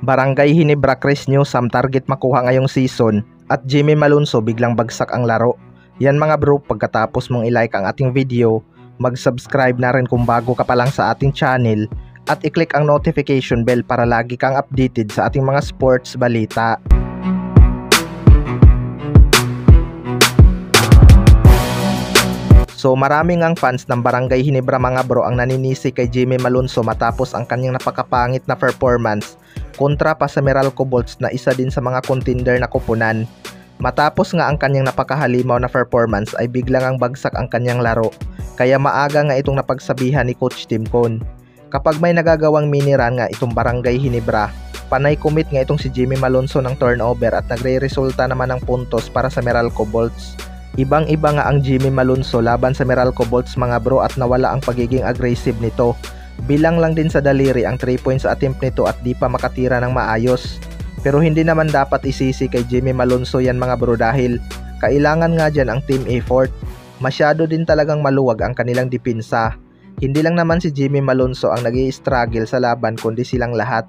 Barangay Ginebra Chris Newsam target makuha ngayong season at Jimmy Malonzo biglang bagsak ang laro. Yan mga bro, pagkatapos mong i-like ang ating video, mag-subscribe na rin kung bago ka pa lang sa ating channel at i-click ang notification bell para lagi kang updated sa ating mga sports balita. So maraming ang fans ng Barangay Ginebra mga bro ang naninisi kay Jimmy Malonzo matapos ang kanyang napakapangit na performance kontra pa sa Meralco Bolts na isa din sa mga contender na koponan. Matapos nga ang kanyang napakahalimaw na performance ay biglang ang bagsak ang kanyang laro, kaya maaga nga itong napagsabihan ni Coach Tim Cone. Kapag may nagagawang mini run nga itong Barangay Ginebra, panay commit nga itong si Jimmy Malonzo ng turnover at nagre-resulta naman ng puntos para sa Meralco Bolts. Ibang-iba nga ang Jimmy Malonzo laban sa Meralco Bolts mga bro at nawala ang pagiging aggressive nito. Bilang lang din sa daliri ang 3 points attempt nito at di pa makatira ng maayos. Pero hindi naman dapat isisi kay Jimmy Malonzo yan mga bro dahil kailangan nga dyan ang team effort. Masyado din talagang maluwag ang kanilang depensa. Hindi lang naman si Jimmy Malonzo ang nag-i-struggle sa laban kundi silang lahat.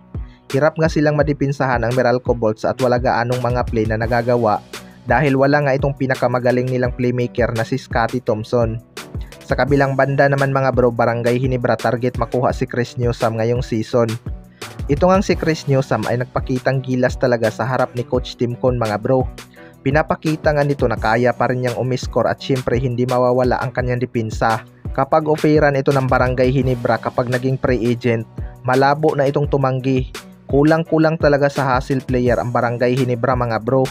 Hirap nga silang madipinsahan ang Meralco Bolts at wala gaanong mga play na nagagawa dahil wala nga itong pinakamagaling nilang playmaker na si Scottie Thompson. Sa kabilang banda naman mga bro, Barangay Ginebra target makuha si Chris Newsam ngayong season. Ito ngang si Chris Newsam ay nagpakitang gilas talaga sa harap ni Coach Tim Cone mga bro. Pinapakita nga nito na kaya pa rin niyang umiscore at syempre hindi mawawala ang kanyang depensa. Kapag offeran ito ng Barangay Ginebra kapag naging free agent, malabo na itong tumanggi. Kulang-kulang talaga sa hustle player ang Barangay Ginebra mga bro.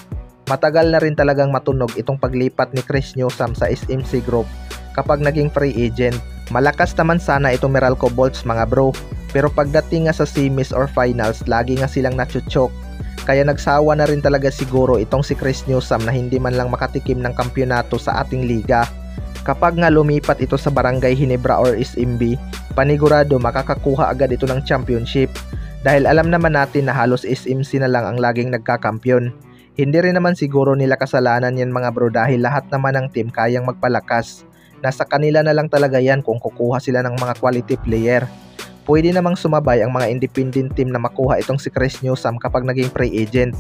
Matagal na rin talagang matunog itong paglipat ni Chris Newsam sa SMC Group kapag naging free agent. Malakas naman sana itong Meralco Bolts mga bro, pero pagdating nga sa semis or finals, lagi nga silang nachuchok. Kaya nagsawa na rin talaga siguro itong si Chris Newsam na hindi man lang makatikim ng kampyonato sa ating liga. Kapag nga lumipat ito sa Barangay Ginebra or SMB, panigurado makakakuha agad ito ng championship. Dahil alam naman natin na halos SMC na lang ang laging nagkakampyon. Hindi rin naman siguro nila kasalanan yan mga bro dahil lahat naman ng team kayang magpalakas. Nasa kanila na lang talaga yan kung kukuha sila ng mga quality player. Pwede namang sumabay ang mga independent team na makuha itong si Chris Newsam kapag naging free agent.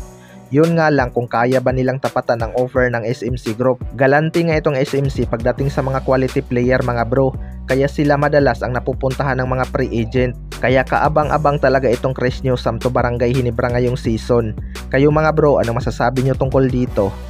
Yun nga lang kung kaya ba nilang tapatan ang offer ng SMC Group. Galante nga itong SMC pagdating sa mga quality player mga bro, kaya sila madalas ang napupuntahan ng mga free agent. Kaya kaabang-abang talaga itong Chris Newsam to Barangay Ginebra ngayong season. Kayo mga bro, ano masasabi nyo tungkol dito?